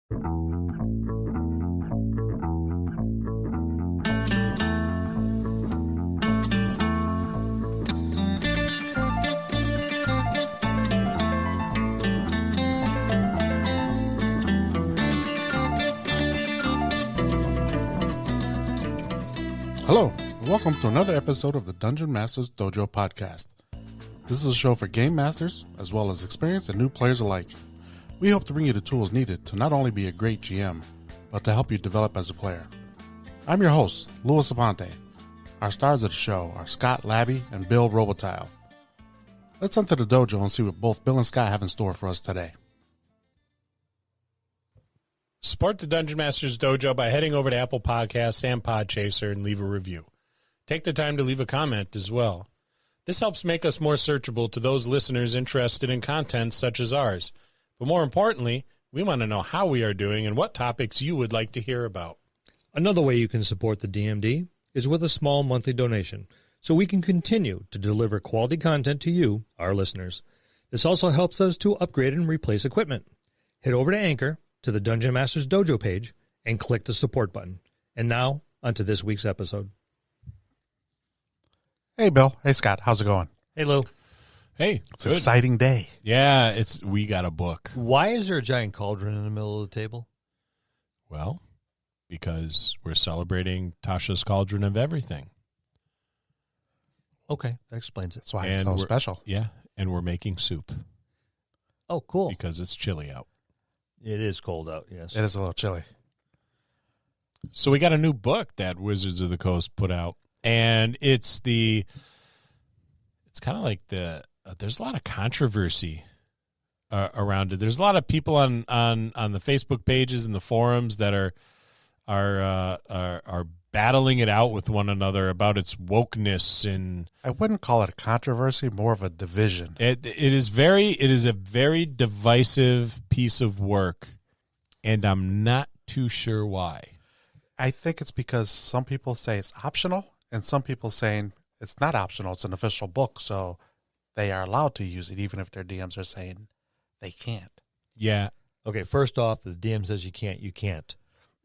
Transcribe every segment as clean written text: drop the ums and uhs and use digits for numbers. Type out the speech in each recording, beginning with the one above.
Hello, and welcome to another episode of the Dungeon Masters Dojo podcast. This is a show for game masters, as well as experienced and new players alike. We hope to bring you the tools needed to not only be a great GM, but to help you develop as a player. I'm your host, Louis Aponte. Our stars of the show are Scott Labby and Bill Robotile. Let's enter the dojo and see what both Bill and Scott have in store for us today. Support the Dungeon Masters Dojo by heading over to Apple Podcasts and Podchaser and leave a review. Take the time to leave a comment as well. This helps make us more searchable to those listeners interested in content such as ours. But more importantly, we want to know how we are doing and what topics you would like to hear about. Another way you can support the DMD is with a small monthly donation, so we can continue to deliver quality content to you, our listeners. This also helps us to upgrade and replace equipment. Head over to Anchor, to the Dungeon Masters Dojo page, and click the support button. And now, onto this week's episode. Hey, Bill. Hey, Scott. How's it going? Hey, Lou. Hey, It's an exciting day. Yeah, we got a book. Why is there a giant cauldron in the middle of the table? Well, because we're celebrating Tasha's Cauldron of everything. Okay, that explains it. That's why it's so special. Yeah, and we're making soup. Oh, cool. Because it's chilly out. It is cold out, yes. It is a little chilly. So we got a new book that Wizards of the Coast put out, and it's kind of like there's a lot of controversy around it. There's a lot of people on the Facebook pages and the forums that are battling it out with one another about its wokeness, and I wouldn't call it a controversy, more of a division. It is a very divisive piece of work, and I'm not too sure why. I think it's because some people say it's optional, and some people saying it's not optional. It's an official book, so they are allowed to use it, even if their DMs are saying they can't. Yeah. Okay, first off, the DM says you can't, you can't.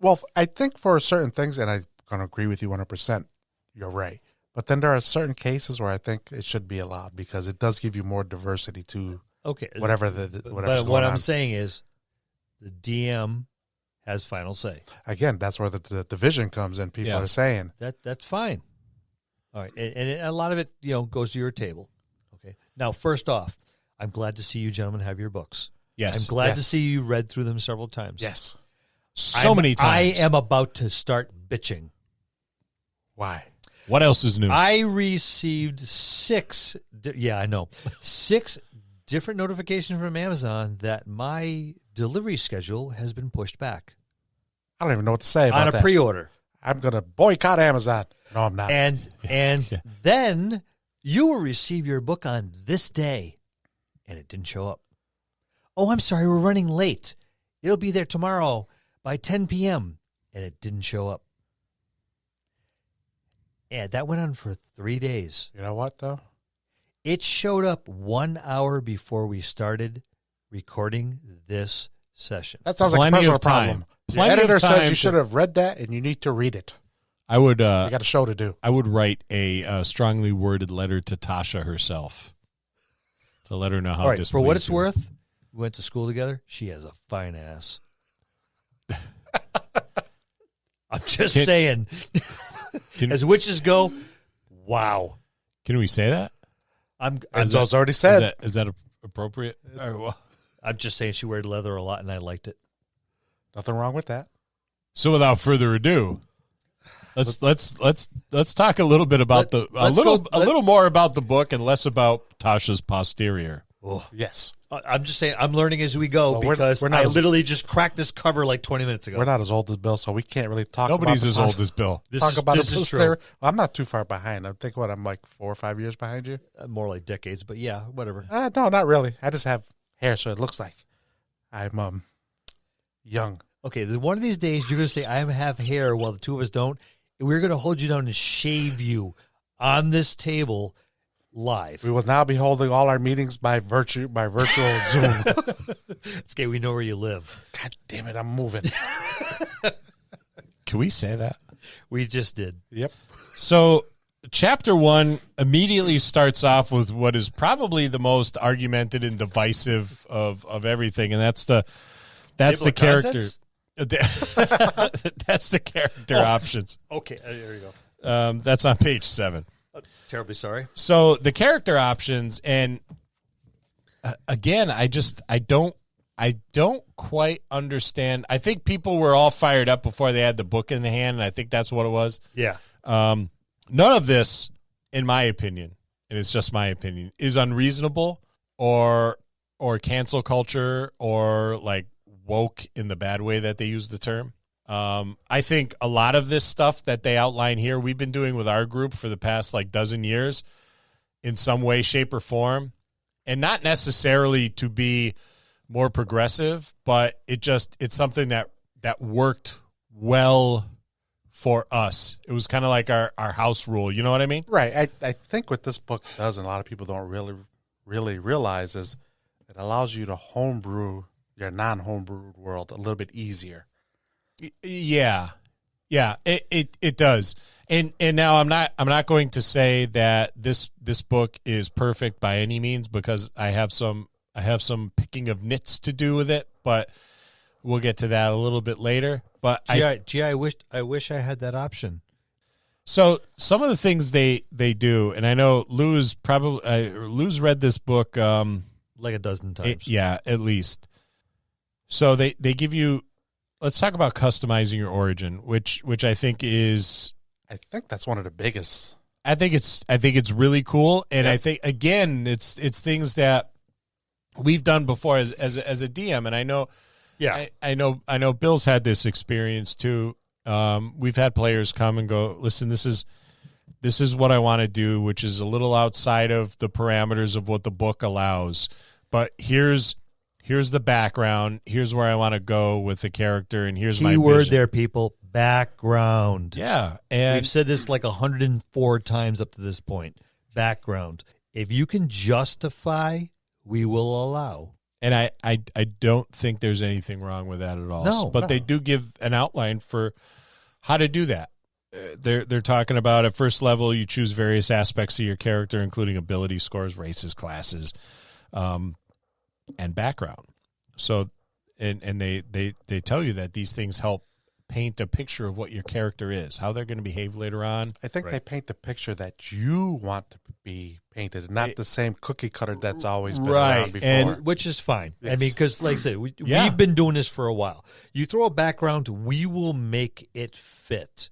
Well, I think for certain things, and I'm going to agree with you 100%, you're right. But then there are certain cases where I think it should be allowed because it does give you more diversity to whatever's going on. What I'm saying is the DM has final say. Again, that's where the division comes in. People are saying. That's fine. All right, and a lot of it, goes to your table. Okay. Now, first off, I'm glad to see you gentlemen have your books. Yes. I'm glad to see you read through them several times. Yes. Many times. I am about to start bitching. Why? What else is new? I received 6 different notifications from Amazon that my delivery schedule has been pushed back. I don't even know what to say about that. On a pre-order. I'm going to boycott Amazon. No, I'm not. And then you will receive your book on this day, and it didn't show up. Oh, I'm sorry, we're running late. It'll be there tomorrow by 10 p.m., and it didn't show up. Yeah, that went on for 3 days. You know what, though? It showed up 1 hour before we started recording this session. That sounds like a personal problem. The editor says you should have read that, and you need to read it. I would. You got a show to do. I would write a strongly worded letter to Tasha herself to let her know how. All right, for what it's her. worth, we went to school together. She has a fine ass. I'm just saying. As witches go, wow. Can we say that? Those already said. Is that appropriate? All right, well, I'm just saying she wears leather a lot, and I liked it. Nothing wrong with that. So without further ado, let's talk a little bit about a little more about the book and less about Tasha's posterior. Oh. Yes. I'm just saying I'm learning as we go because I literally just cracked this cover like 20 minutes ago. We're not as old as Bill, so we can't really talk Nobody's about as old as Bill. This is true. Well, I'm not too far behind. I think, I'm like 4 or 5 years behind you? More like decades, but yeah, whatever. No, not really. I just have hair, so it looks like I'm young. Okay, one of these days you're going to say I have hair while the two of us don't. We're going to hold you down and shave you on this table live. We will now be holding all our meetings by virtual Zoom. It's okay. We know where you live. God damn it, I'm moving. Can we say that? We just did. Yep. So chapter 1 immediately starts off with what is probably the most argumented and divisive of everything, and that's the character. That's the character options. Okay, there you go. That's on page 7. Terribly sorry. So the character options, and again, I don't quite understand. I think people were all fired up before they had the book in the hand, and I think that's what it was. Yeah. None of this, in my opinion, and it's just my opinion, is unreasonable or cancel culture or like woke in the bad way that they use the term. I think a lot of this stuff that they outline here, we've been doing with our group for the past like dozen years in some way, shape, or form, and not necessarily to be more progressive, but it's something that worked well for us. It was kind of like our house rule. You know what I mean? Right. I think what this book does, and a lot of people don't really realize, is it allows you to homebrew your non-homebrewed world a little bit easier. Yeah. It does. And now I'm not going to say that this book is perfect by any means, because I have some picking of nits to do with it, but we'll get to that a little bit later. But I wish I had that option. So some of the things they do, and I know Lou's read this book like a dozen times. At least. So they give you. Let's talk about customizing your origin, which I think is. I think that's one of the biggest. I think it's really cool, and I think again it's things that we've done before as a DM, and I know. Yeah, I know. Bill's had this experience too. We've had players come and go, listen, this is what I want to do, which is a little outside of the parameters of what the book allows. But here's the background. Here's where I want to go with the character, and here's my keyword vision. there, people. Background. Yeah, and we've said this like 104 times up to this point. Background. If you can justify, we will allow. And I don't think there's anything wrong with that at all. No, but they do give an outline for how to do that. They're talking about at first level, you choose various aspects of your character, including ability scores, races, classes, and background. So, and they tell you that these things help paint a picture of what your character is, how they're going to behave later on. I think they paint the picture that you want to be painted, not the same cookie cutter that's always been around before. And which is fine. Yes. I mean, because like I said, we've been doing this for a while. You throw a background, we will make it fit.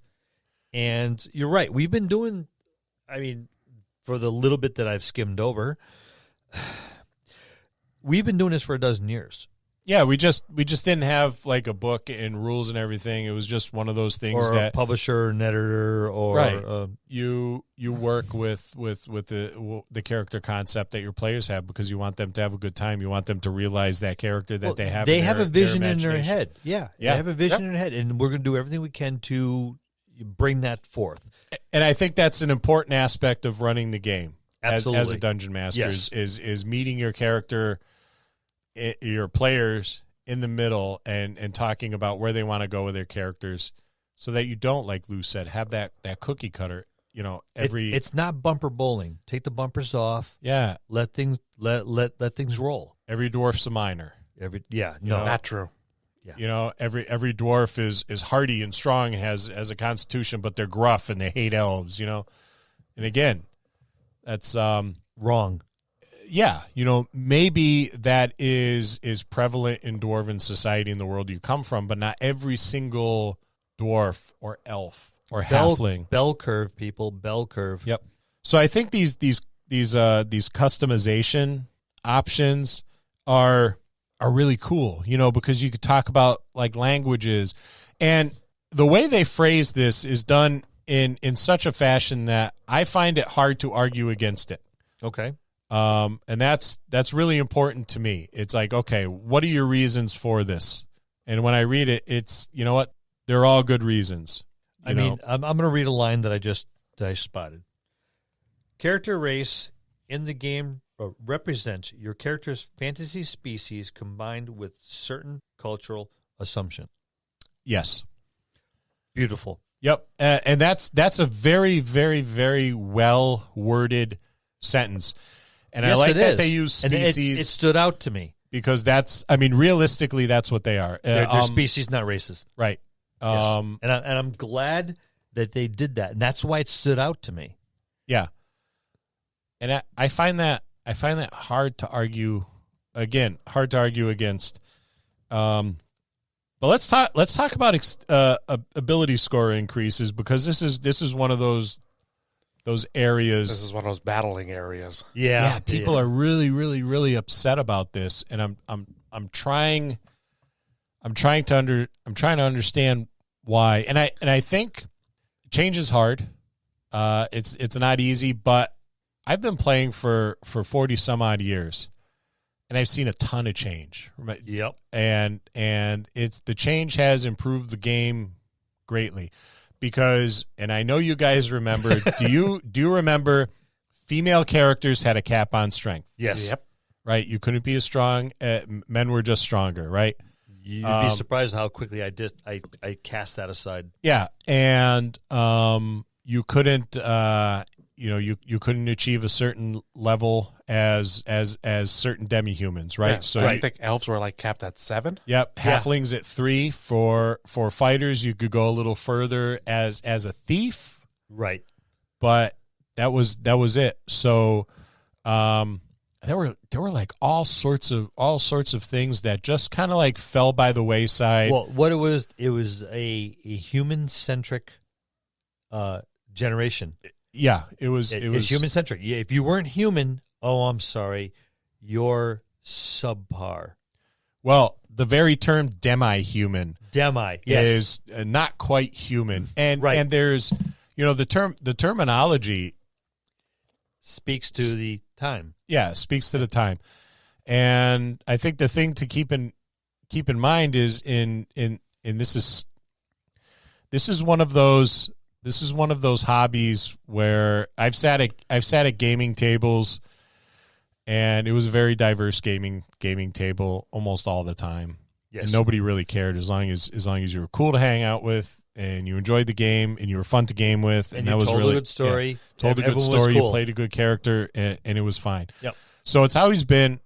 And you're right. We've been doing, I mean, for the little bit that I've skimmed over, we've been doing this for a dozen years. Yeah, we just didn't have like a book and rules and everything. It was just one of those things or that a publisher, an editor, or you work with the character concept that your players have, because you want them to have a good time. You want them to realize that character that they have. They have a vision in their head. Yeah, they have a vision in their head, and we're going to do everything we can to bring that forth. And I think that's an important aspect of running the game. Absolutely. As a dungeon master is meeting your character, your players in the middle, and talking about where they want to go with their characters, so that you don't, like Lou said, have that cookie cutter. You know, it's not bumper bowling. Take the bumpers off. Yeah, let things roll. Every dwarf's a minor. Not true. Yeah. You know, every dwarf is hardy and strong and has a constitution, but they're gruff and they hate elves. You know, and again, that's wrong. Yeah, you know, maybe that is prevalent in dwarven society in the world you come from, but not every single dwarf or elf or halfling. Bell curve, people, bell curve. Yep. So I think these customization options are really cool, you know, because you could talk about like languages, and the way they phrase this is done in such a fashion that I find it hard to argue against it. Okay. And that's really important to me. It's like, okay, what are your reasons for this? And when I read it, it's, you know what? They're all good reasons. I'm going to read a line that I spotted. Character race in the game represents your character's fantasy species combined with certain cultural assumption. Yes. Beautiful. Yep. And that's a very, very, very well worded sentence. And yes, I like that is. they use species. And it stood out to me. Because realistically, that's what they are. They're species, not races. Right. Yes. And I'm glad that they did that. And that's why it stood out to me. Yeah. And I find that hard to argue against. But let's talk about ability score increases, because this is one of those areas. This is one of those battling areas. Yeah, people are really, really, really upset about this, and I'm trying to understand why. And I think change is hard. It's not easy, but I've been playing for 40 some odd years, and I've seen a ton of change. Yep. And the change has improved the game greatly. Because, and I know you guys remember, do you remember female characters had a cap on strength? Yes. Yep. Right? You couldn't be as strong. Men were just stronger, right? You'd be surprised how quickly I cast that aside. Yeah. And you couldn't you couldn't achieve a certain level as certain demi-humans, right? Yeah, so I think elves were like capped at 7. Yep, halflings at 3. For fighters, you could go a little further as a thief, right? But that was it. So, there were like all sorts of things that just kind of like fell by the wayside. Well, what it was a human centric generation. Yeah, it was human centric. If you weren't human, oh, I'm sorry, you're subpar. Well, the very term demi-human yes, is not quite human, and right. and there's the terminology speaks to the time. Yeah, speaks to the time, and I think the thing to keep in mind is this is one of those hobbies where I've sat at gaming tables, and it was a very diverse gaming table almost all the time. Yes. And nobody really cared as long as you were cool to hang out with, and you enjoyed the game, and you were fun to game with, and that you was told really a good story. Yeah, told a good story. Cool. You played a good character, and it was fine. Yep. So it's always been,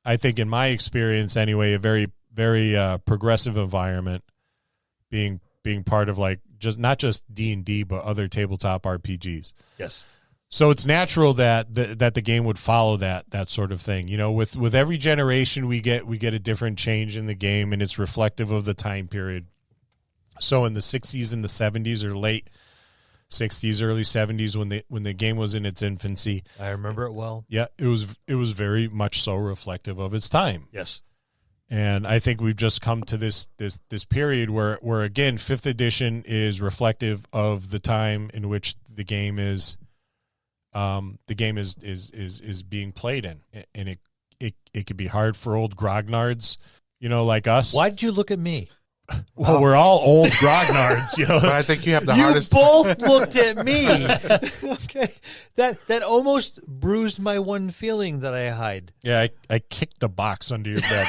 I think, in my experience anyway, a very, very progressive environment. Being part of not just D&D, but other tabletop RPGs. Yes. So it's natural that the game would follow that sort of thing. With every generation we get a different change in the game, and it's reflective of the time period. So in the 60s and the 70s, or late 60s, early 70s, when the game was in its infancy, I remember it well. Yeah, it was very much so reflective of its time. Yes. And I think we've just come to this period where again, 5th edition is reflective of the time in which the game is being played in, and it could be hard for old grognards, like us. Why did you look at me? Well, we're all old grognards, But I think you have the you hardest. You both looked at me. Okay, that almost bruised my one feeling that I hide. Yeah, I kicked the box under your bed.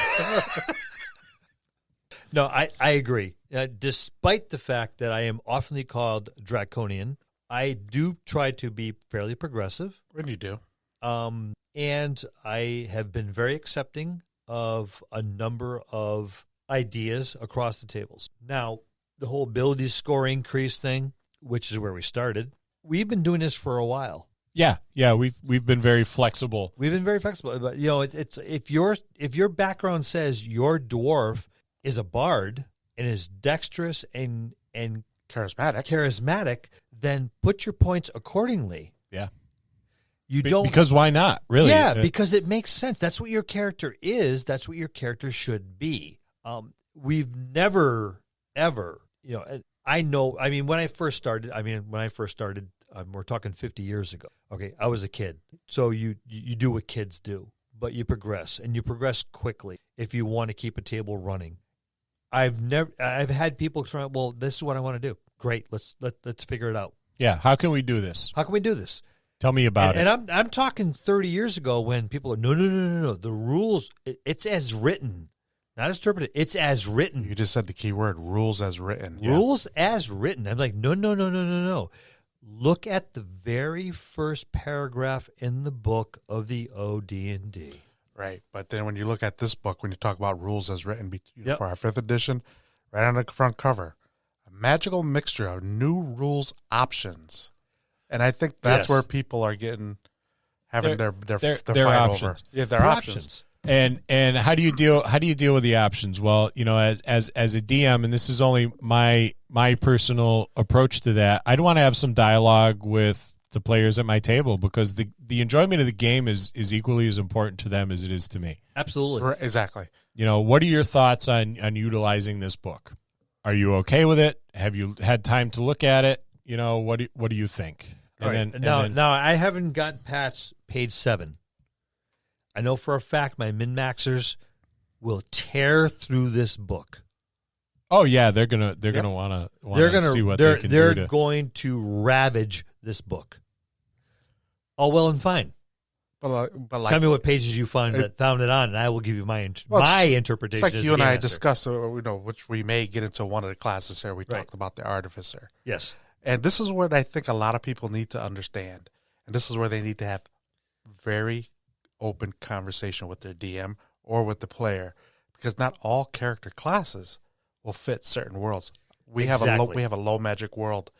No, I agree. Despite the fact that I am often called draconian, I do try to be fairly progressive. When you do. And I have been very accepting of a number of ideas across the tables. Now, the whole ability score increase thing, which is where we started, we've been doing this for a while. Yeah, we've been very flexible. We've been very flexible, but it's if your background says your dwarf is a bard and is dexterous and charismatic, then put your points accordingly. Yeah. You don't, because why not? Really? Yeah, because it makes sense. That's what your character is. That's what your character should be. We've never, ever, I know, when I first started, we're talking 50 years ago. Okay, I was a kid. So you do what kids do, but you progress, and you progress quickly if you want to keep a table running. I've had people try, well, this is what I want to do. Great, let's figure it out. Yeah, how can we do this? How can we do this? Tell me about it. And I'm talking 30 years ago when people are, no. The rules, it's as written, not as interpreted. It's as written. You just said the key word, rules as written. Rules as written. I'm like, no. Look at the very first paragraph in the book of the OD&D. Right, but then when you look at this book, when you talk about rules as written for our 5th edition, right on the front cover, a magical mixture of new rules options. And I think that's where people are having their fight options. over. Yeah, their options. And how do you deal with the options? Well, as a DM, and this is only my personal approach to that, I'd want to have some dialogue with the players at my table because the enjoyment of the game is equally as important to them as it is to me. Absolutely. Right, exactly. What are your thoughts on utilizing this book? Are you okay with it? Have you had time to look at it? What do you think? Now I haven't gotten past page 7. I know for a fact my min-maxers will tear through this book. Oh yeah, they're gonna want to see what they can do. They're going to ravage this book. All well and fine. But Tell me what pages you found it on, and I will give you my interpretation. It's like you and I discussed, which we may get into one of the classes here. We talked about the artificer. Yes. And this is what I think a lot of people need to understand. And this is where they need to have very open conversation with their DM or with the player, because not all character classes will fit certain worlds. We have a low magic world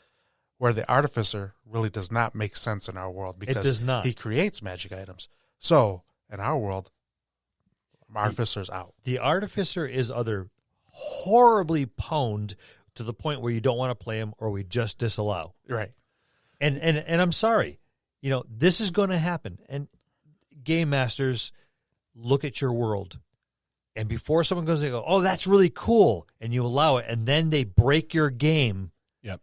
where the artificer really does not make sense in our world because he creates magic items. So in our world, artificer's out. The artificer is either horribly pwned to the point where you don't want to play him, or we just disallow. Right. And I'm sorry, this is going to happen. And game masters look at your world, and before someone goes, they go, "Oh, that's really cool," and you allow it, and then they break your game. Yep.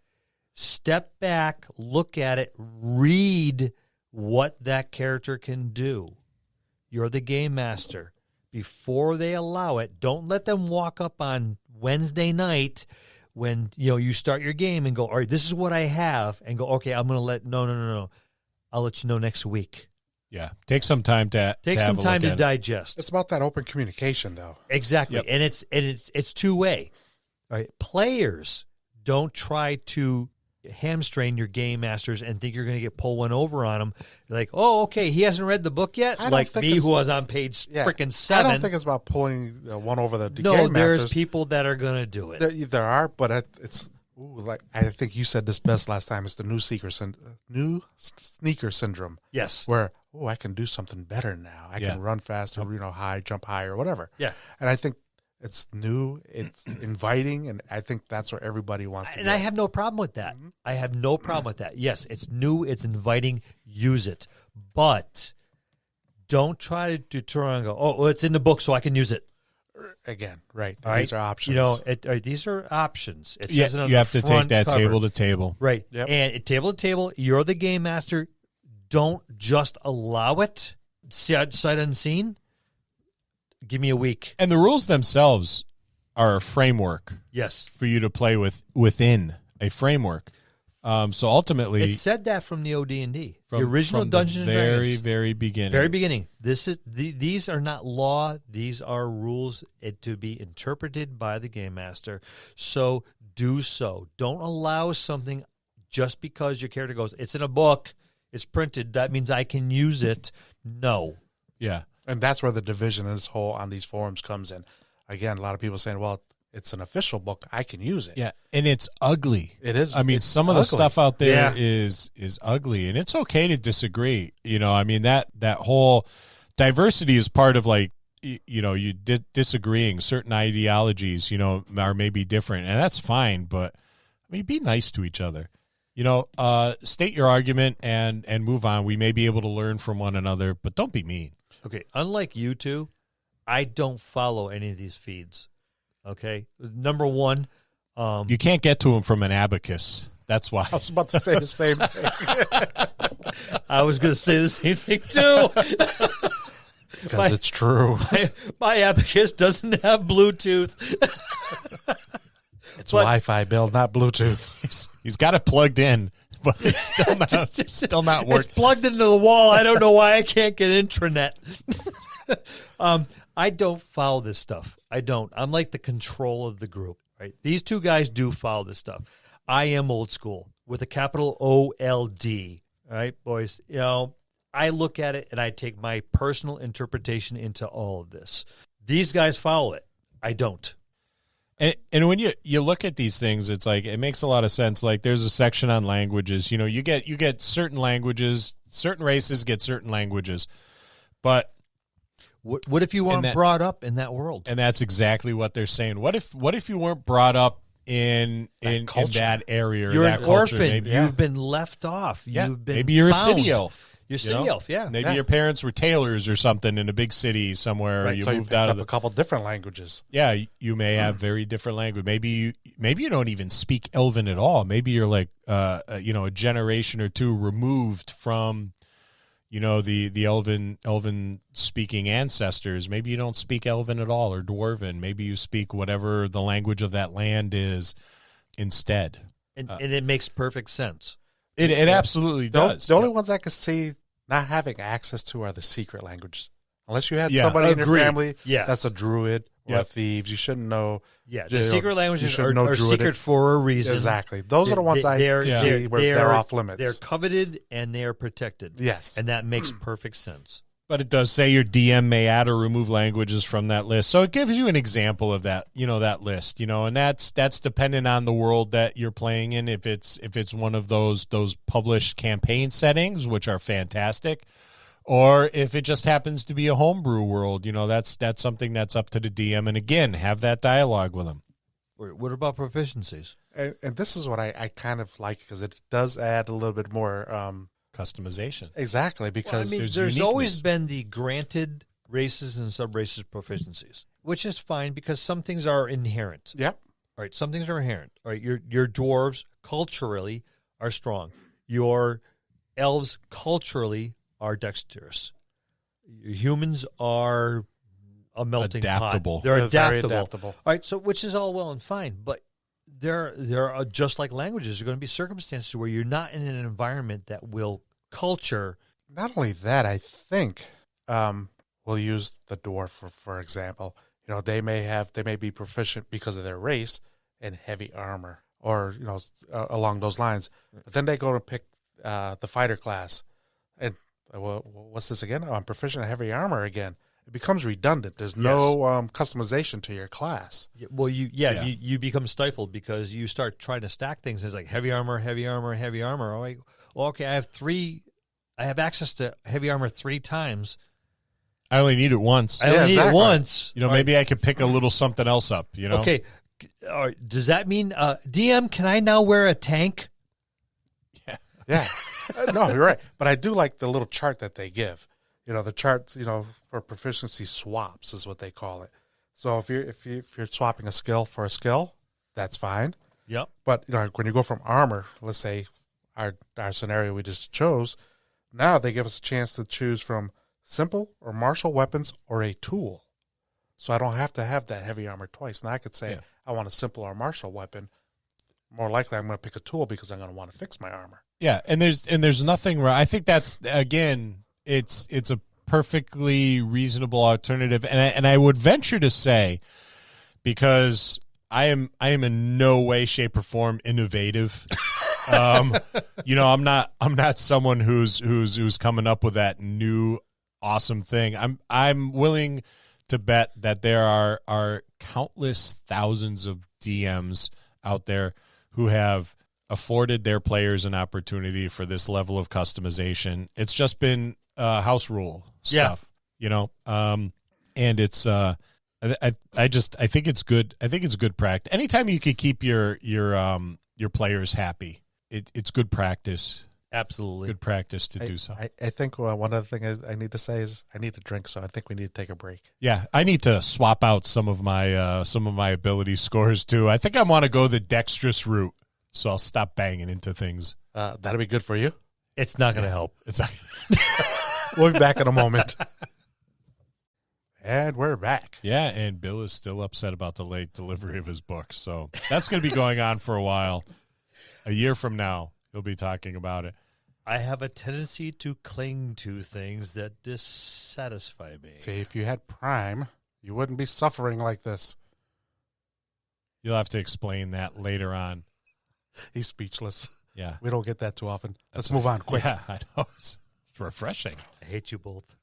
Step back, look at it, read what that character can do. You're the game master. Before they allow it, don't let them walk up on Wednesday night when you start your game and go, "All right, this is what I have," and go, "Okay, I'm going to no. I'll let you know next week." Yeah, take some time to digest. It's about that open communication, though. Exactly, Yep. and it's two-way. All right, players don't try to hamstring your game masters and think you're going to pull one over on them. You're like, "Oh, okay, he hasn't read the book yet." Like me, who was on page freaking 7. I don't think it's about pulling one over the game masters. No, there's people that are going to do it. There are, but it's like I think you said this best last time. It's the new sneaker syndrome. Yes, where I can do something better now. I can run faster, jump higher, whatever. Yeah, and I think it's new, it's inviting, and I think that's where everybody wants to. And I have no problem with that. Mm-hmm. I have no problem with that. Yes, it's new, it's inviting. Use it, but don't try to turn and go, "Oh, well, it's in the book, so I can use it." Again, right? All right? These are options. These are options. It says it on you the have to take that cover. table to table, right? Yep. And table to table, you're the game master. Don't just allow it sight unseen. Give me a week. And the rules themselves are a framework. Yes, for you to play within a framework. So ultimately, it said that from the OD&D, the original Dungeons and Dragons, very beginning. Very beginning. These are not law; these are rules to be interpreted by the game master. So do so. Don't allow something just because your character goes, "It's in a book, it's printed. That means I can use it." No. Yeah, and that's where the division on these forums comes in. Again, a lot of people saying, "Well, it's an official book. I can use it." Yeah, and it's ugly. It is. I mean, some of the stuff out there is ugly, and it's okay to disagree. That whole diversity is part of you disagreeing. Certain ideologies, are maybe different, and that's fine. But be nice to each other. State your argument and move on. We may be able to learn from one another, but don't be mean. Okay, unlike you two, I don't follow any of these feeds. Okay, number one, you can't get to them from an abacus. That's why. I was about to say the same thing. I was going to say the same thing too. Because it's true. My abacus doesn't have Bluetooth. It's Wi-Fi, Bill, not Bluetooth. He's got it plugged in but it's still not working. It's plugged into the wall. I don't know why I can't get intranet. I don't follow this stuff. I don't. I'm like the control of the group, right? These two guys do follow this stuff. I am old school with a capital OLD, right, boys? You know, I look at it and I take my personal interpretation into all of this. These guys follow it. I don't. And when you look at these things, it's like it makes a lot of sense. Like there's a section on languages. You know, you get certain languages, certain races get certain languages, but what if you weren't brought up in that world? And that's exactly what they're saying. What if you weren't brought up in that area? Or you're that an culture? orphan. Maybe, You've been left off. Yeah. You've been maybe you're a found. city elf. You're a city elf, yeah. Maybe your parents were tailors or something in a big city somewhere. Right, You so moved out of a couple different languages. Yeah, you may have very different language. Maybe you don't even speak Elven at all. Maybe you're like a generation or two removed from the Elven speaking ancestors. Maybe you don't speak Elven at all or Dwarven. Maybe you speak whatever the language of that land is instead. And it makes perfect sense. It absolutely does. The only ones I could see not having access to are the secret languages. Unless you had somebody in your family that's a druid or thieves, you shouldn't know. Yeah, the secret languages are druidic. secret for a reason. Exactly. Those are the ones I see where they're off limits. They're coveted and they are protected. Yes. And that makes perfect sense. But it does say your DM may add or remove languages from that list. So it gives you an example of that, that list, and that's dependent on the world that you're playing in. If it's one of those published campaign settings, which are fantastic, or if it just happens to be a homebrew world, that's something that's up to the DM. And again, have that dialogue with them. What about proficiencies? And this is what I kind of like, because it does add a little bit more customization. Exactly, because there's always been the granted races and sub-races proficiencies, which is fine because some things are inherent. Yep. All right, some things are inherent. All right, your dwarves culturally are strong. Your elves culturally are dexterous. Your humans are a melting adaptable. pot. They're very adaptable. adaptable. All right, so which is all well and fine, but there are, just like languages, there are going to be circumstances where you're not in an environment that will culture. Not only that, I think we'll use the dwarf for example. They may be proficient because of their race in heavy armor, or along those lines. But then they go to pick the fighter class, and what's this again? Oh, I'm proficient in heavy armor again. It becomes redundant. There's no customization to your class. Well, you become stifled because you start trying to stack things. It's like heavy armor, heavy armor, heavy armor. All right, well, okay, I have access to heavy armor 3 times. I only need it once. I only need it once. Maybe I could pick a little something else up. Okay. All right. Does that mean DM? Can I now wear a tank? Yeah. No, you're right. But I do like the little chart that they give. The charts, for proficiency swaps is what they call it. So if you're swapping a skill for a skill, that's fine. Yep. But when you go from armor, let's say our scenario we just chose, now they give us a chance to choose from simple or martial weapons or a tool. So I don't have to have that heavy armor twice. Now I could say I want a simple or martial weapon. More likely I'm going to pick a tool because I'm going to want to fix my armor. Yeah, and there's nothing wrong. I think that's, again, it's a perfectly reasonable alternative, and I would venture to say, because I am in no way, shape, or form innovative. I'm not someone who's coming up with that new awesome thing. I'm willing to bet that there are countless thousands of DMs out there who have afforded their players an opportunity for this level of customization. It's just been house rule stuff, and it's I think it's good. I think it's good practice. Anytime you can keep your players happy, it's good practice. Absolutely. Good practice to do so. I think one other thing I need to say is I need to drink, so I think we need to take a break. Yeah, I need to swap out some of my ability scores too. I think I want to go the dexterous route, so I'll stop banging into things. That'll be good for you. It's not going to help. It's not. We'll be back in a moment. And we're back. Yeah, and Bill is still upset about the late delivery of his book, so that's going to be going on for a while. A year from now, he'll be talking about it. I have a tendency to cling to things that dissatisfy me. See, if you had Prime, you wouldn't be suffering like this. You'll have to explain that later on. He's speechless. Yeah. We don't get that too often. Let's move on quick. Yeah, I know. It's refreshing. I hate you both.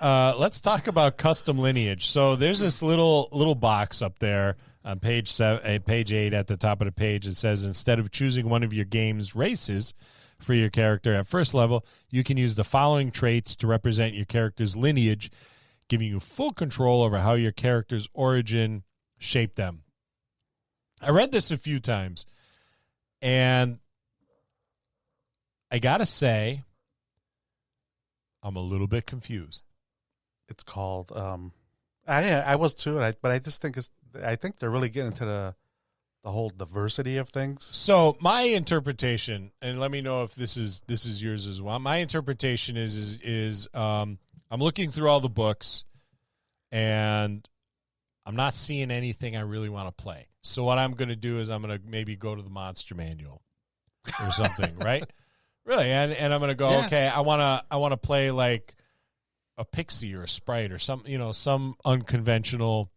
Let's talk about custom lineage. So there's this little box up there on page 8 at the top of the page. It says, instead of choosing one of your game's races for your character at first level, you can use the following traits to represent your character's lineage, giving you full control over how your character's origin shaped them. I read this a few times, and I gotta say, I'm a little bit confused. It's called. I was too, but I just think I think they're really getting into the whole diversity of things. So my interpretation, and let me know if this is yours as well. My interpretation is I'm looking through all the books, and I'm not seeing anything I really want to play. So what I'm going to do is I'm going to maybe go to the monster manual or something, right? Really, and I'm going to go, okay, I want to play like a pixie or a sprite or some unconventional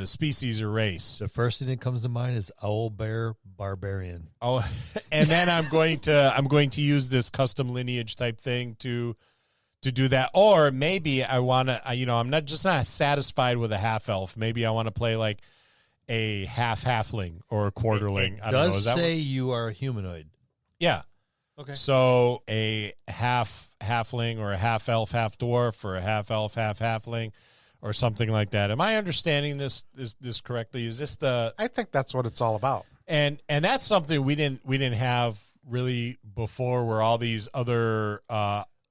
species or race. The first thing that comes to mind is Owl Bear Barbarian. Oh, and then I'm going to use this custom lineage type thing to do that. Or maybe I want to, I'm not satisfied with a half elf. Maybe I want to play like a half halfling or a quarterling. It does say you are a humanoid. Yeah. Okay. So a half halfling or a half elf, half dwarf, or a half elf, half halfling, or something like that. Am I understanding this correctly? Is this the? I think that's what it's all about. And that's something we didn't have really before. Where all these other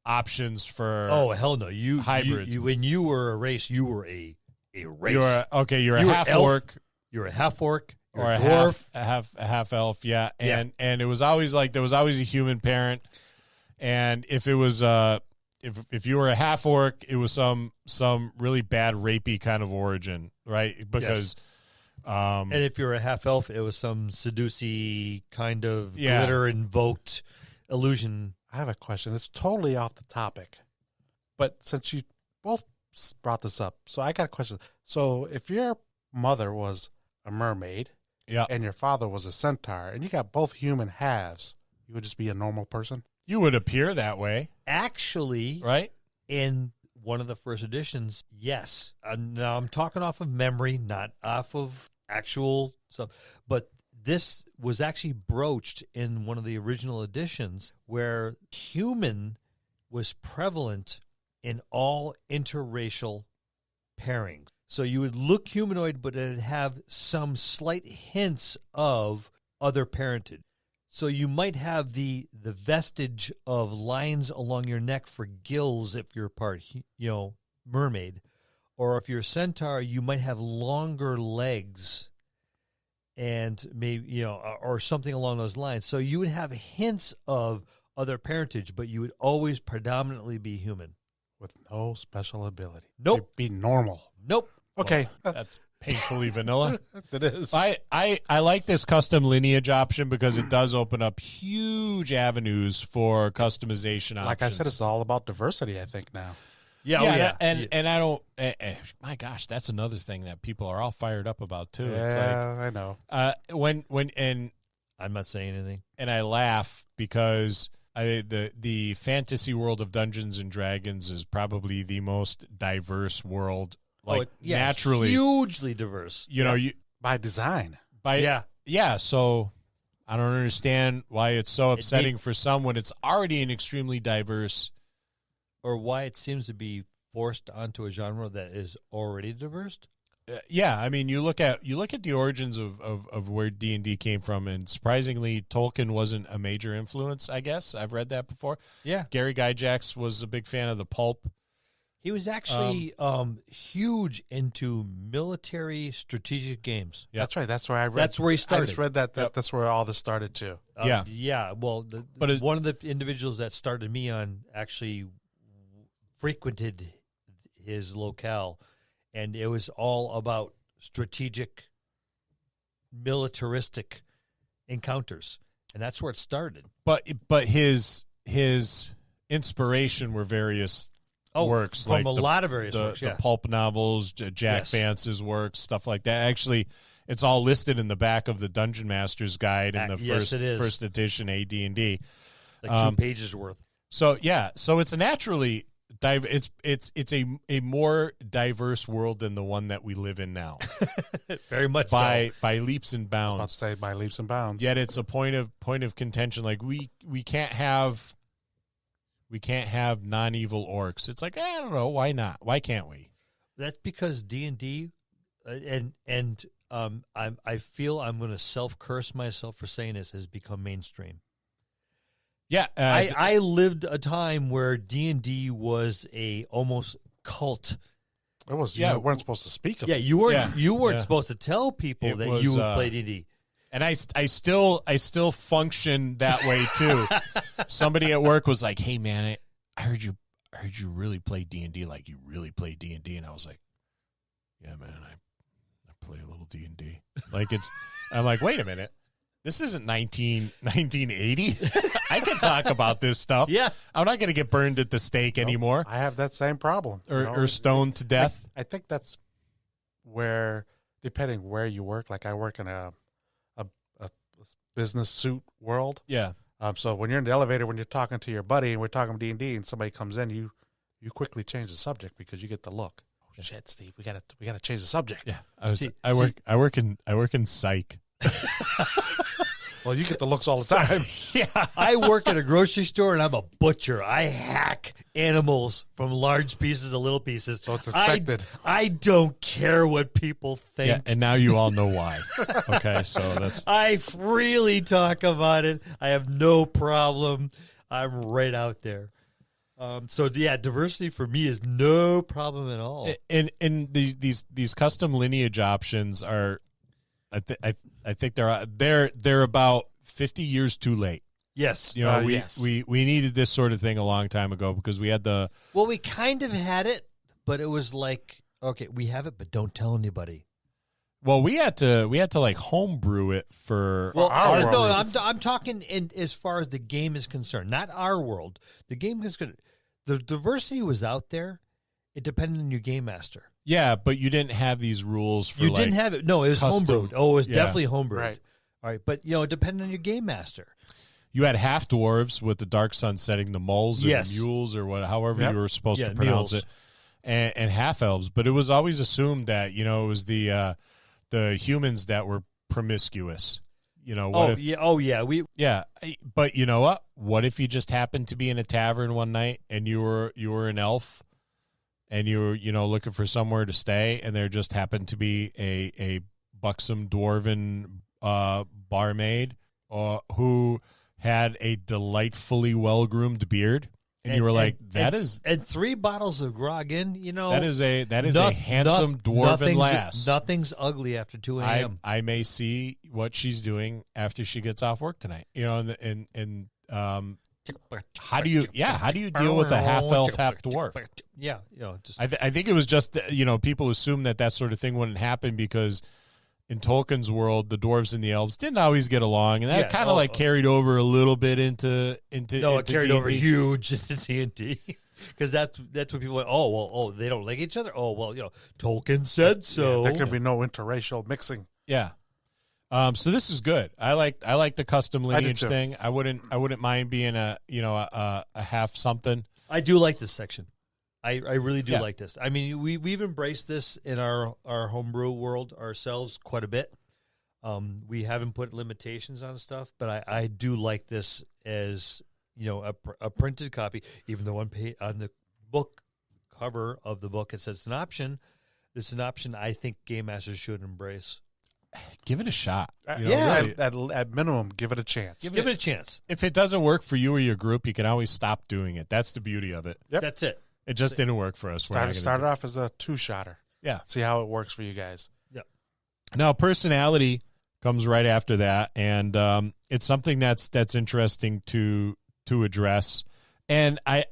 options for hell no, you hybrids. You when you were a race, you were a race. You're a half orc. You're a half orc. Or a dwarf. half elf, yeah. And it was always like there was always a human parent, and if it was if you were a half orc, it was some really bad rapey kind of origin, right? Because and if you're a half elf, it was some seducey kind of glitter invoked illusion. I have a question. It's totally off the topic, but since you both brought this up, so I got a question. So if your mother was a mermaid, and your father was a centaur, and you got both human halves, you would just be a normal person? You would appear that way. Actually, right? In one of the first editions, yes. Now I'm talking off of memory, not off of actual stuff. But this was actually broached in one of the original editions where human was prevalent in all interracial pairings. So you would look humanoid, but it would have some slight hints of other parentage. So you might have the vestige of lines along your neck for gills if you're part, mermaid. Or if you're a centaur, you might have longer legs and maybe, or something along those lines. So you would have hints of other parentage, but you would always predominantly be human. With no special ability. Nope. You'd be normal. Nope. Okay. Well, that's painfully vanilla. It is. I like this custom lineage option because it does open up huge avenues for customization options. Like I said, it's all about diversity, I think, now. Yeah. And I don't, my gosh, that's another thing that people are all fired up about too. Yeah, it's like, I know. And I'm not saying anything. And I laugh because the fantasy world of Dungeons and Dragons is probably the most diverse world. Naturally, hugely diverse. By design. So I don't understand why it's so upsetting for some when it's already an extremely diverse, or why it seems to be forced onto a genre that is already diverse. I mean, you look at the origins of where D&D came from, and surprisingly, Tolkien wasn't a major influence. I guess I've read that before. Yeah, Gary Gygax was a big fan of the pulp. He was actually huge into military strategic games. Yep. That's right. That's where I read. That's where he started. I just read that. That's where all this started too. Yeah. Well, one of the individuals that started me on actually frequented his locale, and it was all about strategic, militaristic encounters. and that's where it started. But his inspiration were various works, from like a lot of various works, the pulp novels, Jack Vance's works, stuff like that. Actually, it's all listed in the back of the Dungeon Master's Guide in the first edition AD&D, like 2 pages worth. So it's a naturally it's a more diverse world than the one that we live in now. Very much by leaps and bounds. I'll say by leaps and bounds. Yet it's a point of contention. Like we can't have non-evil orcs. It's like, I don't know, why not? Why can't we? That's because D&D I feel I'm going to self-curse myself for saying this, has become mainstream. Yeah, I lived a time where D&D was a almost cult. It was. You weren't supposed to speak of it. You weren't supposed to tell people you would play D&D. And I still function that way too. Somebody at work was like, "Hey man, I heard you really play D&D, like you really play D&D," and I was like, "Yeah man, I play a little D&D." Like I'm like, wait a minute. This isn't 1980. I can talk about this stuff. Yeah. I'm not going to get burned at the stake anymore. I have that same problem. Or stoned to death. I think that's where, depending where you work, like I work in a business suit world. Yeah. So when you're in the elevator, when you're talking to your buddy and we're talking D&D and somebody comes in, you quickly change the subject because you get the look. Oh, shit, Steve, we gotta change the subject. Yeah. I work in psych. Well, you get the looks all the time. Yeah. I work at a grocery store and I'm a butcher. I hack animals from large pieces to little pieces. So it's expected. I don't care what people think. Yeah, and now you all know why. Okay, so that's... I freely talk about it. I have no problem. I'm right out there. So diversity for me is no problem at all. And these custom lineage options are... I think they're about 50 years too late. Yes. You know, yes. we needed this sort of thing a long time ago because we had the... Well, we kind of had it, but it was like, okay, we have it, but don't tell anybody. Well, we had to like homebrew it for our world. No, I'm talking as far as the game is concerned, not our world. The game is good. The diversity was out there. It depended on your game master. Yeah, but you didn't have these rules for You didn't have it. No, it was homebrewed. Oh, it was definitely homebrewed. Right. All right, but it depended on your game master. You had half dwarves with the Dark Sun setting, the moles or the mules or however you were supposed to pronounce mules. it, and half elves. But it was always assumed that it was the humans that were promiscuous. But you know what? What if you just happened to be in a tavern one night and you were an elf? And you were, looking for somewhere to stay, and there just happened to be a buxom dwarven barmaid who had a delightfully well-groomed beard, and you were like, and 3 bottles of grog in, that is a handsome dwarven lass. Nothing's ugly after 2 a.m. I may see what she's doing after she gets off work tonight. How do you deal with a half elf, half dwarf? Yeah, I think it was just people assume that sort of thing wouldn't happen because in Tolkien's world the dwarves and the elves didn't always get along, and that kind of carried over a little bit into it carried D&D. over huge into D&D because that's what people went. They don't like each other. Tolkien said so. Yeah, there could be no interracial mixing. Yeah. So this is good. I like the custom lineage thing. I wouldn't mind being a half something. I do like this section. I really do like this. I mean, we've embraced this in our homebrew world ourselves quite a bit. We haven't put limitations on stuff, but I do like this as a printed copy. Even though on the book cover of the book it says it's an option. This is an option I think game masters should embrace. Give it a shot. Really. At minimum, give it a chance. Give it a chance. If it doesn't work for you or your group, you can always stop doing it. That's the beauty of it. Yep. That's it. It just didn't work for us. Started off as a 2-shotter. Yeah. See how it works for you guys. Yep. Now, personality comes right after that, and it's something that's interesting to address. And I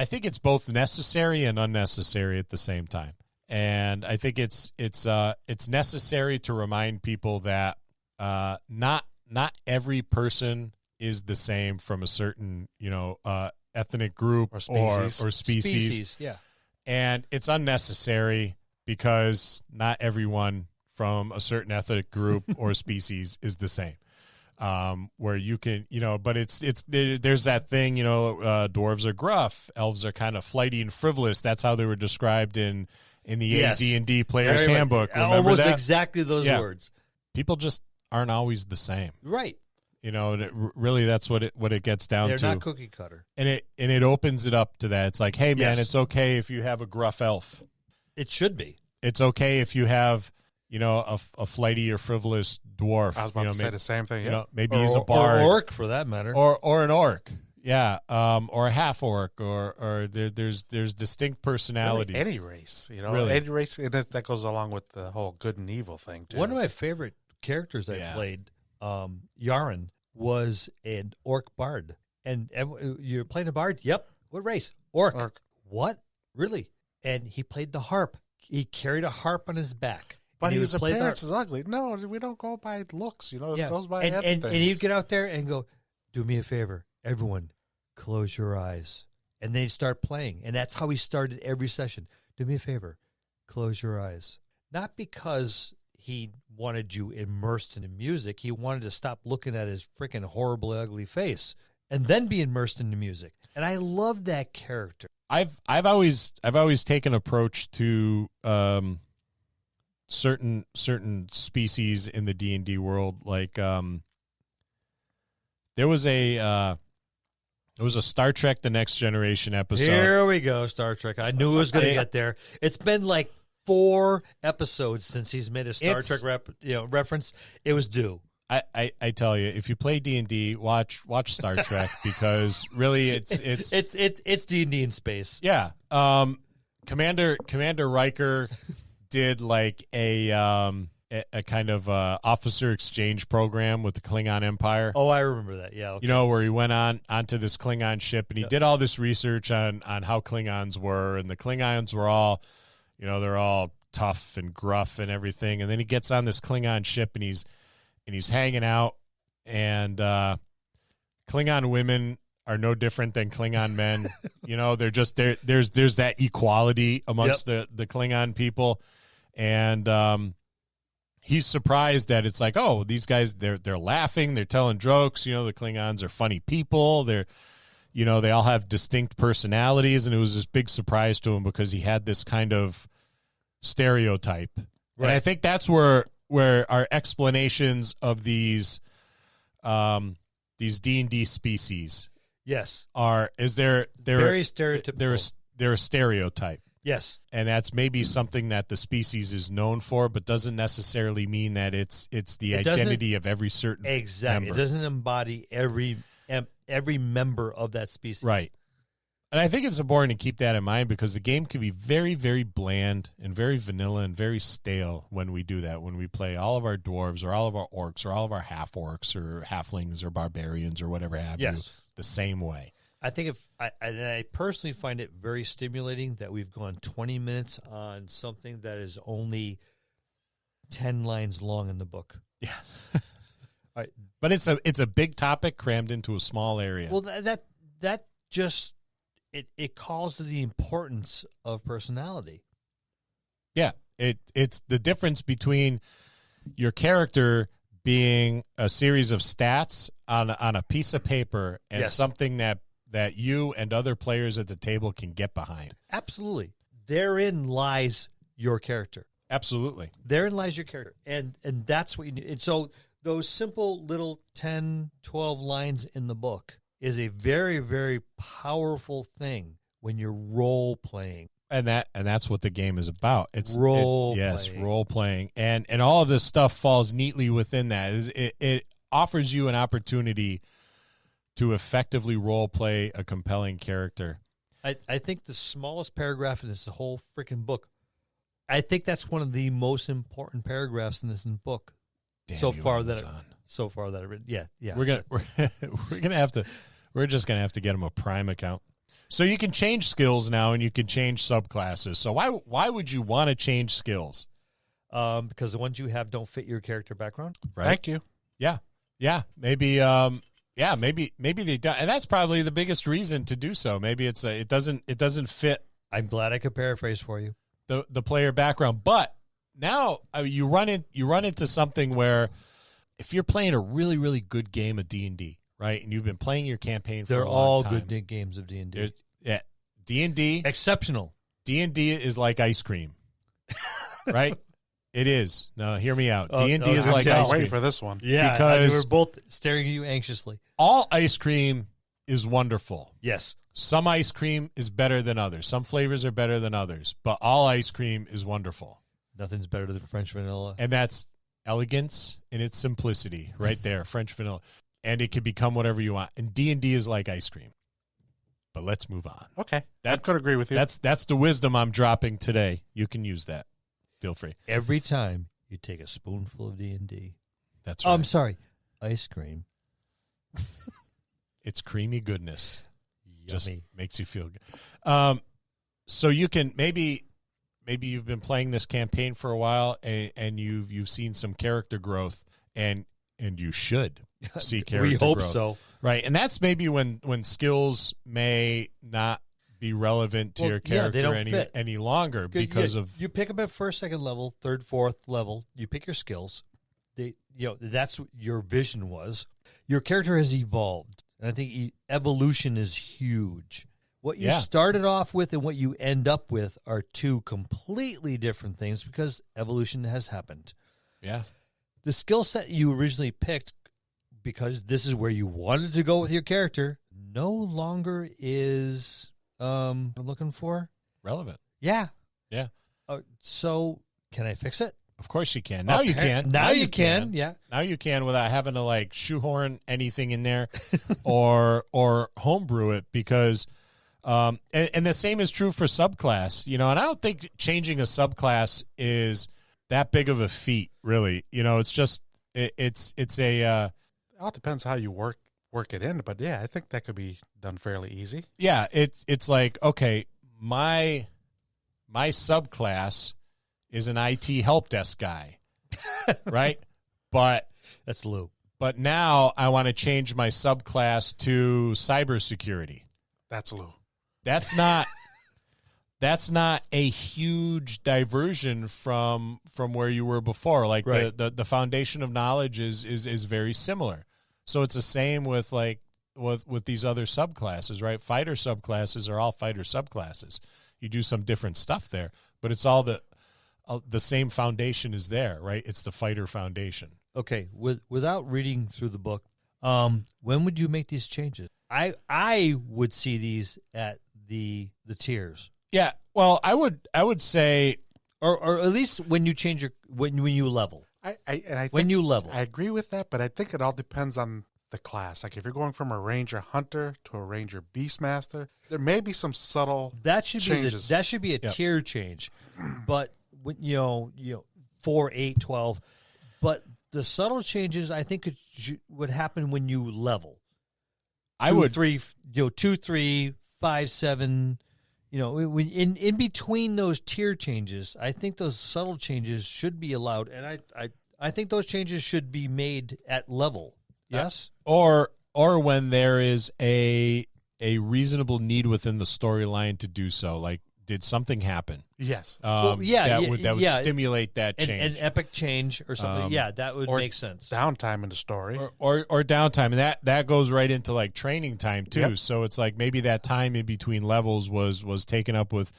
think it's both necessary and unnecessary at the same time. And I think it's necessary to remind people that not not every person is the same from a certain, ethnic group Or species. or species. Yeah. And it's unnecessary because not everyone from a certain ethnic group or species is the same. Where you can, but there's that thing, dwarves are gruff, elves are kind of flighty and frivolous. That's how they were described in the AD&D Player's Handbook. Remember almost that? exactly those words. People just aren't always the same. Right. Really, that's what it gets down They're to. not cookie cutter. And it opens it up to that. It's like, hey, man, Yes. it's okay if you have a gruff elf. It should be. It's okay if you have, a flighty or frivolous dwarf. I was about to say the same thing. Maybe he's a bard. Or orc, for that matter. Or an orc. Yeah. Or a half orc. Or there's distinct personalities. Really, any race, Really. any race, and that goes along with the whole good and evil thing too. One of my favorite characters I played, Yaren, was an orc bard. And you're playing a bard? Yep. What race? Orc. What? Really? And he played the harp. He carried a harp on his back. But and he his would play the appearance harp. is ugly. No, we don't go by looks. It goes by and other things. he'd get out there and go, do me a favor, everyone, close your eyes. And then he'd start playing. And that's how he started every session. Do me a favor, close your eyes. Not because he wanted you immersed in the music. He wanted to stop looking at his freaking horribly ugly face and then be immersed in the music. And I love that character. I've always taken approach to certain species in the D&D world. Like there was a Star Trek: The Next Generation episode. Here we go, Star Trek. I knew it was going to get there. It's been like 4 episodes since he's made a Star Trek reference. It was due. I tell you, if you play D&D, watch Star Trek because really it's D&D in space. Yeah. Commander Riker did like a kind of officer exchange program with the Klingon Empire. Oh, I remember that. Yeah. Okay. Where he went onto this Klingon ship and he did all this research on how Klingons were, and the Klingons were all, they're all tough and gruff and everything. And then he gets on this Klingon ship and he's hanging out, and Klingon women are no different than Klingon men. They're just there's that equality amongst the Klingon people, and he's surprised that it's like, oh, these guys they're laughing, they're telling jokes. The Klingons are funny people. They're they all have distinct personalities, and it was this big surprise to him because he had this kind of stereotype, right. And I think that's where our explanations of these D&D species they're very stereotypical. They're a stereotype. Yes. And that's maybe something that the species is known for, but doesn't necessarily mean that it's the identity of every certain member. It doesn't embody every member of that species. Right. And I think it's important to keep that in mind because the game can be very, very bland and very vanilla and very stale when we do that, when we play all of our dwarves or all of our orcs or all of our half-orcs or halflings or barbarians or whatever have you the same way. I think I personally find it very stimulating that we've gone 20 minutes on something that is only 10 lines long in the book. Yeah. All right. But it's a big topic crammed into a small area. Well, that just... It calls to the importance of personality. Yeah, it's the difference between your character being a series of stats on a piece of paper and something that you and other players at the table can get behind. Absolutely. Therein lies your character. Absolutely. Therein lies your character. And that's what you need. And so those simple little 10, 12 lines in the book is a very, very powerful thing when you're role playing. And that's what the game is about. It's role playing. Yes, role playing. And all of this stuff falls neatly within that. It offers you an opportunity to effectively role play a compelling character. I think the smallest paragraph in this whole freaking book, I think that's one of the most important paragraphs in this book. Damn, so far that I've read. Yeah. We're just gonna have to get him a Prime account. So you can change skills now, and you can change subclasses. So why would you want to change skills? Because the ones you have don't fit your character background. Right? Thank you. Yeah. Yeah, maybe. Maybe they don't, and that's probably the biggest reason to do so. Maybe it's it doesn't fit. I'm glad I could paraphrase for you the player background, but now you run into something where if you're playing a really, really good game of D&D, right, and you've been playing your campaign for they're a long all time, good games of D&D. Yeah, D&D Exceptional. D&D is like ice cream, right? It is. No, hear me out. Oh, D&D is I'm like ice waiting cream. for this one. Yeah, Because- we're both staring at you anxiously. All ice cream is wonderful. Yes. Some ice cream is better than others. Some flavors are better than others, but all ice cream is wonderful. Nothing's better than French vanilla. And that's elegance in its simplicity right there, French vanilla. And it can become whatever you want. And D&D is like ice cream. But let's move on. Okay. I could agree with you. That's the wisdom I'm dropping today. You can use that. Feel free. Every time you take a spoonful of D&D. That's Oh, right. I'm sorry. Ice cream. It's creamy goodness. Just Yummy. makes you feel good. So you can maybe you've been playing this campaign for a while and you've seen some character growth and you should see character We hope growth. so. Right. And that's maybe when skills may not be relevant to Well, your yeah, they character don't fit. any longer because of you pick them at first, second level, third, fourth level. You pick your skills. That's what your vision was. Your character has evolved, and I think evolution is huge. What you started off with and what you end up with are two completely different things because evolution has happened. Yeah. The skill set you originally picked, because this is where you wanted to go with your character, no longer is I'm looking for relevant. Yeah. Yeah. So can I fix it? Of course you can. Now you can. Now you can. Yeah. Now you can without having to like shoehorn anything in there or homebrew it because and the same is true for subclass, and I don't think changing a subclass is that big of a feat, really. It's just it's a it all depends how you work it in, but yeah, I think that could be done fairly easy. yeah, it's like, okay, my subclass is an IT help desk guy, right? But That's Lou. But now I want to change my subclass to cybersecurity. That's Lou. That's not a huge diversion from where you were before. Like Right. the foundation of knowledge is very similar. So it's the same with like with these other subclasses, right? Fighter subclasses are all fighter subclasses. You do some different stuff there, but it's all the same foundation is there, right? It's the fighter foundation. Okay, without reading through the book, when would you make these changes? I would see these at the tiers, Yeah, well, I would say, or at least when you change when you level. I think, When you level, I agree with that, but I think it all depends on the class. Like if you're going from a ranger hunter to a ranger beastmaster, there may be some subtle that should changes. be that should be a tier change. But when, 4, 8, 12, but the subtle changes I think would happen when you level. I would 3, 2, 3, 5, 7. When in between those tier changes, I think those subtle changes should be allowed, and I think those changes should be made at level. Yes, or when there is a reasonable need within the storyline to do so. Like, did something happen? Yes. That would stimulate that change. An epic change or something. That would make sense. Downtime in the story. Or downtime, and that goes right into like training time too. Yep. So it's like maybe that time in between levels was taken up with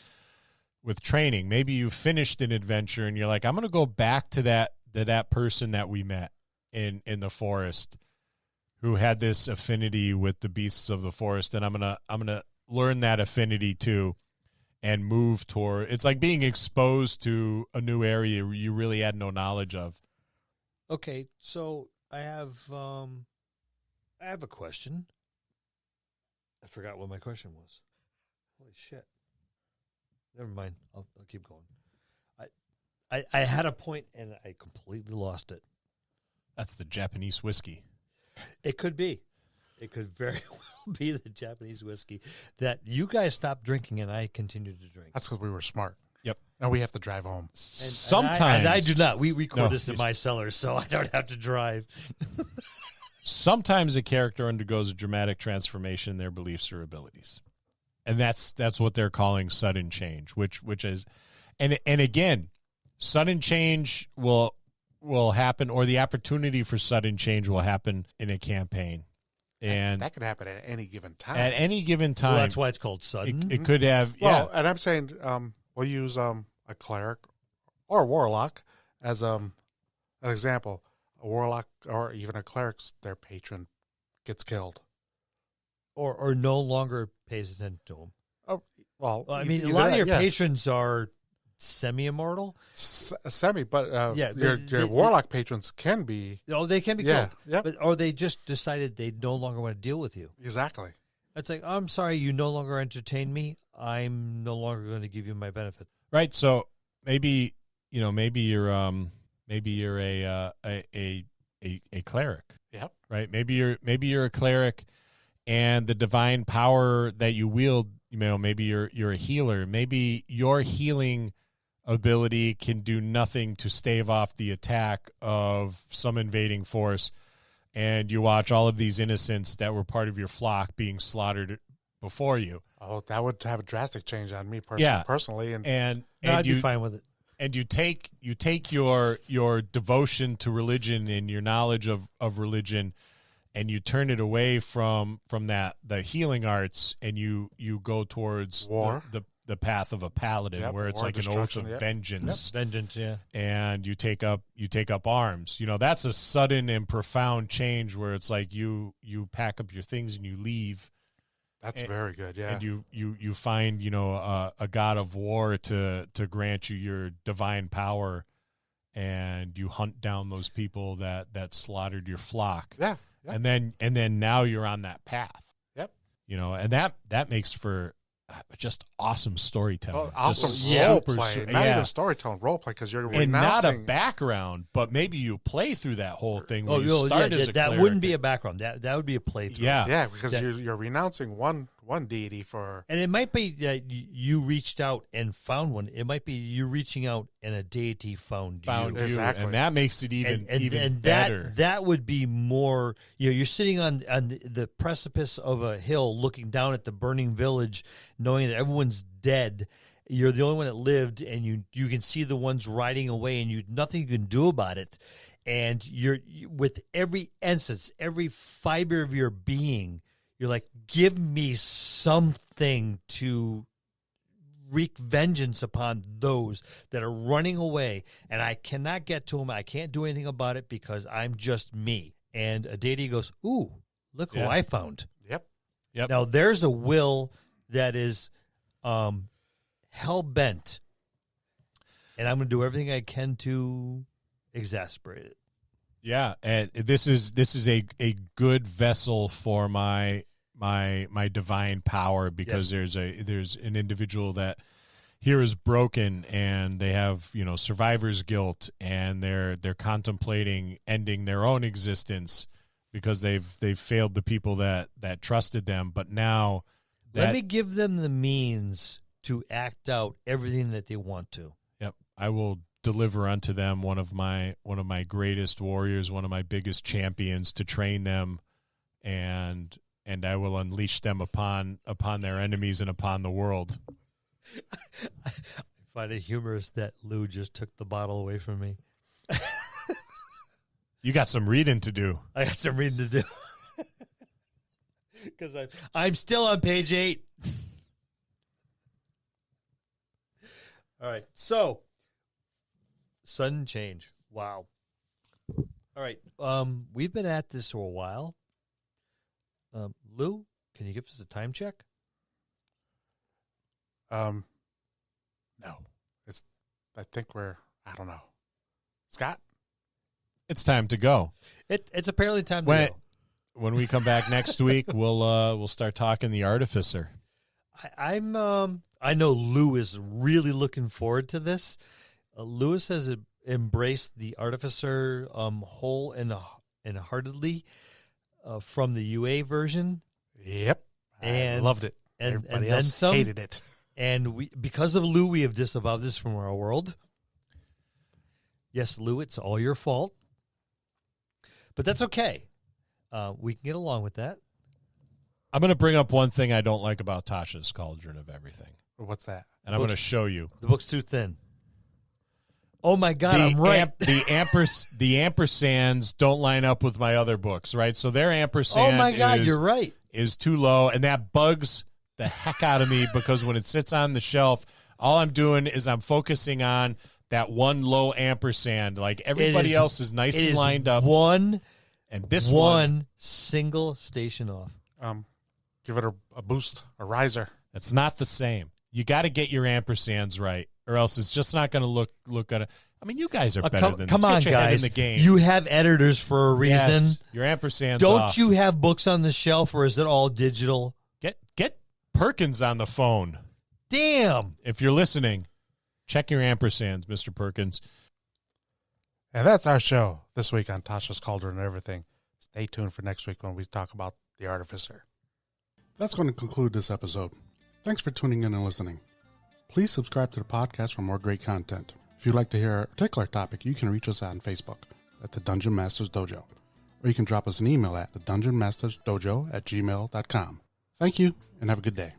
training. Maybe you finished an adventure and you're like, I'm going to go back to that person that we met in the forest who had this affinity with the beasts of the forest, and I'm gonna learn that affinity too and move toward. It's like being exposed to a new area you really had no knowledge of. Okay, so I have a question. I forgot what my question was. Holy shit! Never mind. I'll keep going. I had a point and I completely lost it. That's the Japanese whiskey. It could be. It could very well be the Japanese whiskey that you guys stopped drinking and I continued to drink. That's because we were smart. Yep. And we have to drive home. Sometimes and I do not. We record No. this in my cellar, so I don't have to drive. sometimes a character undergoes a dramatic transformation in their beliefs or abilities, and that's what they're calling sudden change, which is, and again, sudden change will happen, or the opportunity for sudden change will happen in a campaign. And that could happen at any given time. At any given time. Well, that's why it's called sudden. It could have, Well, and I'm saying we'll use a cleric or a warlock as an example. A warlock or even a cleric, their patron gets killed. Or no longer pays attention to them. Oh, well, I mean, a lot of your patrons are semi-immortal. But your warlock patrons can be. Oh, they can be killed. Yeah. Or they just decided they no longer want to deal with you. Exactly. It's like, I'm sorry, you no longer entertain me. I'm no longer going to give you my benefit. Right. So maybe you're a cleric. Yep. Right. Maybe you're a cleric, and the divine power that you wield, maybe you're a healer. Maybe your healing ability can do nothing to stave off the attack of some invading force, and you watch all of these innocents that were part of your flock being slaughtered before you. Oh, that would have a drastic change on me personally, and I'd be fine with it. And you take your devotion to religion and your knowledge of religion, and you turn it away from the healing arts, and you go towards war, the path of a paladin, where it's like an oath of vengeance. Yep. Vengeance, yeah. And you take up arms. That's a sudden and profound change where it's like you pack up your things and you leave. That's very good, yeah. And you find a god of war to grant you your divine power, and you hunt down those people that slaughtered your flock. Yeah. And then now you're on that path. Yep. And that makes for just awesome storytelling. Well, awesome role play. Not even storytelling, role play, because you're and not a background, but maybe you play through that whole thing. Where you start as a that cleric. wouldn't be a background. That would be a playthrough. Yeah, because you're renouncing one deity for. And it might be that you reached out and found one. It might be you reaching out and a deity found you. Exactly. And that makes it even better. That would be more. You're sitting on the precipice of a hill, looking down at the burning village, knowing that everyone's dead. You're the only one that lived, and you can see the ones riding away, and nothing you can do about it. And you're with every essence, every fiber of your being, you're like, give me something to wreak vengeance upon those that are running away, and I cannot get to them. I can't do anything about it because I'm just me. And a deity goes, ooh, look who I found. Yep. Now there's a will that is hell-bent, and I'm going to do everything I can to exasperate it. Yeah, and this is a good vessel for my divine power, because there's an individual that here is broken, and they have survivor's guilt, and they're contemplating ending their own existence because they've failed the people that trusted them. But now let me give them the means to act out everything that they want to. Yep, I will deliver unto them one of my greatest warriors, one of my biggest champions, to train them, and I will unleash them upon their enemies and upon the world. I find it humorous that Lou just took the bottle away from me. You got some reading to do. I got some reading to do. Because I'm still on page 8. All right, so sudden change. Wow. All right, we've been at this for a while. Lou, can you give us a time check? No. I think I don't know. Scott? It's time to go. It's apparently time to go. When we come back next week, we'll start talking the Artificer. I know Lou is really looking forward to this. Lewis has embraced the Artificer whole and heartedly from the UA version. Yep, I loved it. Everybody else hated it. And because of Lou, we have disavowed this from our world. Yes, Lou, it's all your fault. But that's okay. We can get along with that. I'm going to bring up one thing I don't like about Tasha's Cauldron of Everything. What's that? And I'm going to show you. The book's too thin. Oh, my God, I'm right. The ampersands don't line up with my other books, right? So their ampersand oh, my God, you're right. Is too low, and that bugs the heck out of me because when it sits on the shelf, all I'm doing is I'm focusing on that one low ampersand. Like everybody else is nice and lined up. And this one single station off. Give it a boost, a riser. It's not the same. You got to get your ampersands right, or else it's just not going to look good. I mean, you guys are better than this. Come on, Get your head guys. in the game. You have editors for a reason. Yes, your ampersands Don't off. you have books on the shelf, or is it all digital? Get Perkins on the phone. Damn. If you're listening, check your ampersands, Mr. Perkins. And that's our show this week on Tasha's Cauldron and Everything. Stay tuned for next week when we talk about The Artificer. That's going to conclude this episode. Thanks for tuning in and listening. Please subscribe to the podcast for more great content. If you'd like to hear a particular topic, you can reach us on Facebook at the Dungeon Masters Dojo, or you can drop us an email at thedungeonmastersdojo@gmail.com. Thank you, and have a good day.